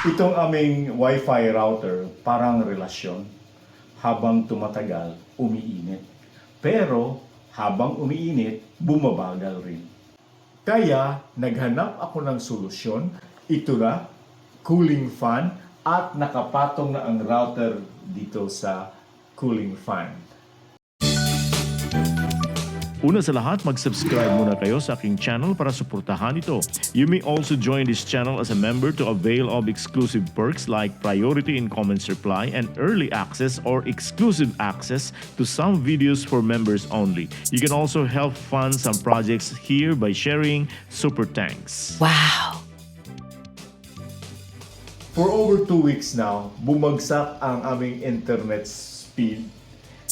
Itong aming Wi-Fi router, parang relasyon. Habang tumatagal, umiinit. Pero habang umiinit, bumabagal rin. Kaya naghanap ako ng solusyon. Ito na, cooling fan, at nakapatong na ang router dito sa cooling fan. Una sa lahat, mag-subscribe muna kayo sa aking channel para suportahan ito. You may also join this channel as a member to avail of exclusive perks like priority in comments reply and early access or exclusive access to some videos for members only. You can also help fund some projects here by sharing super thanks. Wow! For over 2 weeks now, bumagsak ang aming internet speed.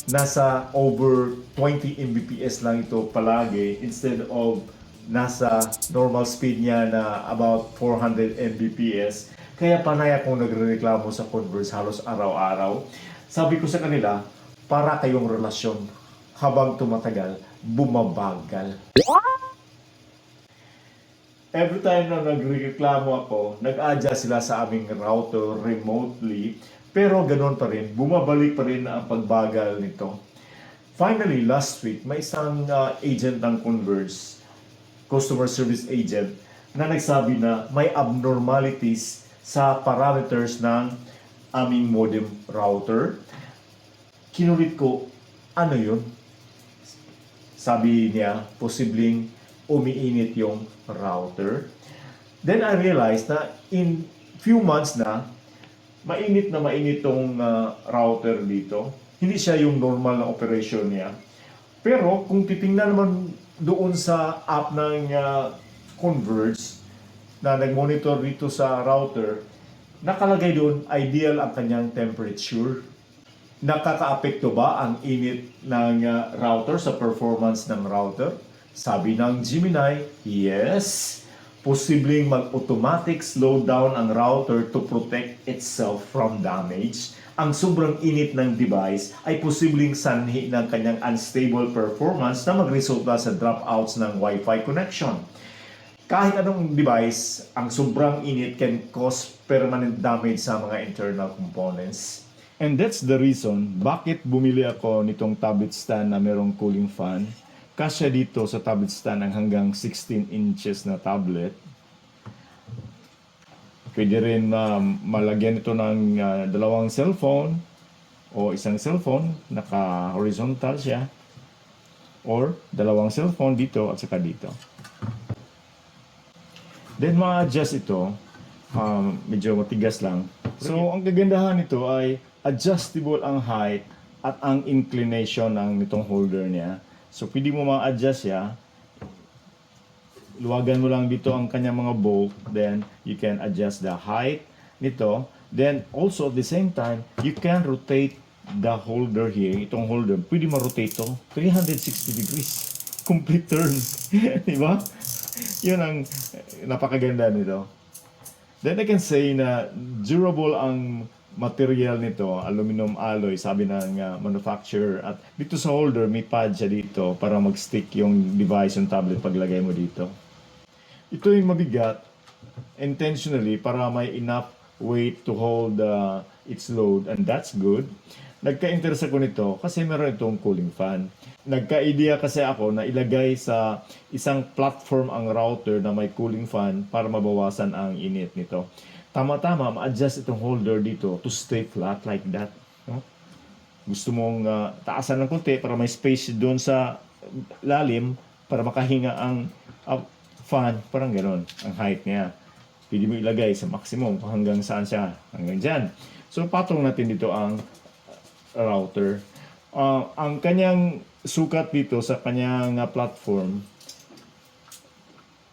Nasa over 20 Mbps lang ito palagi instead of nasa normal speed niya na about 400 Mbps. Kaya panay akong nagrereklamo sa Converse halos araw-araw. Sabi ko sa kanila, para kayong relasyon, habang tumatagal, bumabagal. Every time na nagreklamo ako, nag-adjust sila sa aming router remotely. Pero ganoon pa rin, bumabalik pa rin ang pagbagal nito. Finally, last week, may isang agent ng Converse, customer service agent, na nagsabi na may abnormalities sa parameters ng aming modem router. Kinulit ko, ano yun? Sabi niya, posibleng umiinit yung router. Then I realized na in few months na, mainit tong router dito. Hindi siya yung normal na operation niya. Pero kung titingnan naman doon sa app ng Converge na nag-monitor dito sa router, nakalagay doon ideal ang kanyang temperature. Nakakaapekto ba ang init ng router sa performance ng router? Sabi ng Gemini, yes. Posibleng mag-automatic slow down ang router to protect itself from damage. Ang sobrang init ng device ay posibleng sanhi ng kanyang unstable performance na magresulta sa dropouts ng Wi-Fi connection. Kahit anong device, ang sobrang init can cause permanent damage sa mga internal components. And that's the reason bakit bumili ako nitong tablet stand na merong cooling fan. Kasya dito sa tablet stand ang hanggang 16 inches na tablet. Pwede rin malagyan ito ng dalawang cellphone o isang cellphone, naka-horizontal siya. Or dalawang cellphone dito at saka dito. Then ma-adjust ito, medyo matigas lang. So ang kagandahan nito ay adjustable ang height at ang inclination ng nitong holder niya. So, pwede mo ma-adjust siya. Luwagan mo lang dito ang kanyang mga bolt. Then, you can adjust the height nito. Then, also at the same time, you can rotate the holder here. Itong holder, pwede ma-rotate to 360 degrees. Complete turn. Diba? Yun ang napakaganda nito. Then, I can say na durable ang material nito, aluminum alloy, sabi ng manufacturer. At dito sa holder, may pad siya dito para mag-stick yung device, yung tablet paglagay mo dito. Ito yung mabigat, intentionally, para may enough weight to hold its load. And that's good. Nagka-interest ako nito kasi meron itong cooling fan. Nagka-idea kasi ako na ilagay sa isang platform ang router na may cooling fan para mabawasan ang init nito. Tama-tama, ma-adjust itong holder dito to stay flat like that. No? Gusto mong taasan ng konti para may space doon sa lalim para makahinga ang fan. Parang gano'n ang height niya. Pwede mo ilagay sa maximum hanggang saan siya. Hanggang dyan. So, patong natin dito ang router. Ang kanyang sukat dito sa kanyang platform,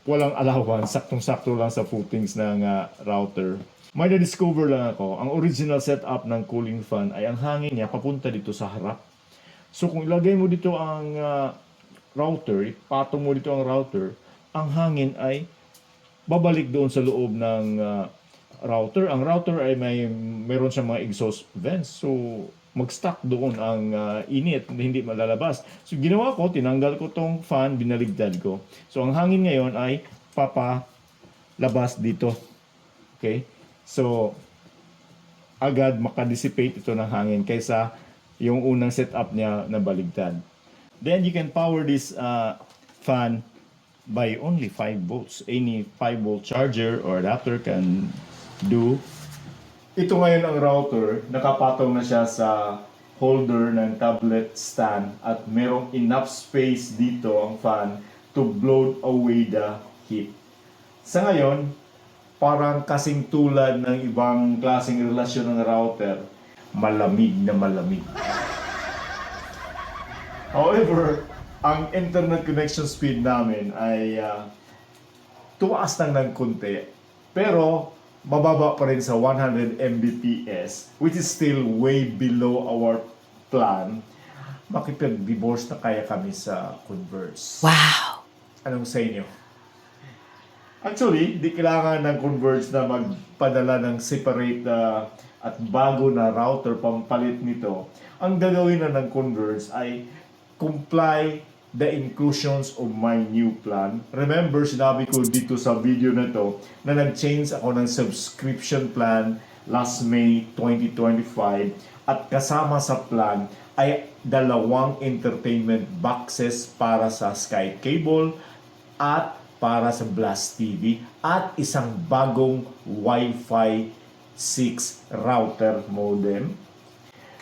walang allowance, saktong-sakto lang sa footings ng router. May na-discover lang ako, ang original setup ng cooling fan ay ang hangin niya papunta dito sa harap. So kung ilagay mo dito ang router, ipatong mo dito ang router, ang hangin ay babalik doon sa loob ng router. Ang router ay meron siyang mga exhaust vents. So mag-stuck doon ang init, hindi malalabas. So ginawa ko, tinanggal ko tong fan, binaligtad ko. So ang hangin ngayon ay papalabas dito. Okay? So, agad makadissipate ito ng hangin kaysa yung unang setup niya na baligtad. Then you can power this fan by only 5 volts. Any 5 volt charger or adapter can do. Ito ngayon ang router, nakapatong na siya sa holder ng tablet stand at merong enough space dito ang fan to blow away the heat. Sa ngayon, parang kasing tulad ng ibang klaseng relasyon ng router, malamig na malamig. However, ang internet connection speed namin ay tumaas lang ng konti. Pero, bababa pa rin sa 100 Mbps, which is still way below our plan. Makipag-divorce na kaya kami sa Converse. Wow! Anong sa inyo? Actually, di kailangan ng Converge na magpadala ng separate at bago na router pampalit nito. Ang gagawin na ng Converge ay comply the inclusions of my new plan. Remember, sinabi ko dito sa video na to na nag-change ako ng subscription plan last May 2025 at kasama sa plan ay 2 entertainment boxes para sa Sky Cable at para sa Blast TV at isang bagong Wi-Fi 6 router modem.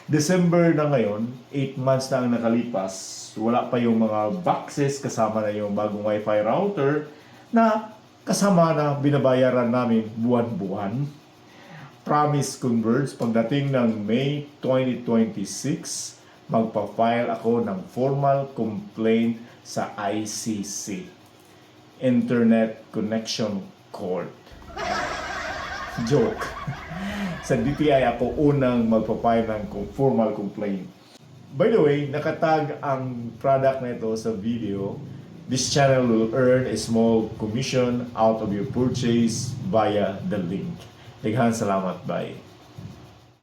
December na ngayon, 8 months na ang nakalipas, wala pa yung mga boxes, kasama na yung bagong Wi-Fi router na kasama na binabayaran namin buwan-buwan. Promise Converge, pagdating ng May 2026, magpa-file ako ng formal complaint sa ICC, Internet Connection Court. Joke. Sa DTI ako unang magpapile ng formal complaint. By the way, nakatag ang product na ito sa video. This channel will earn a small commission out of your purchase via the link. Daghang salamat, bye.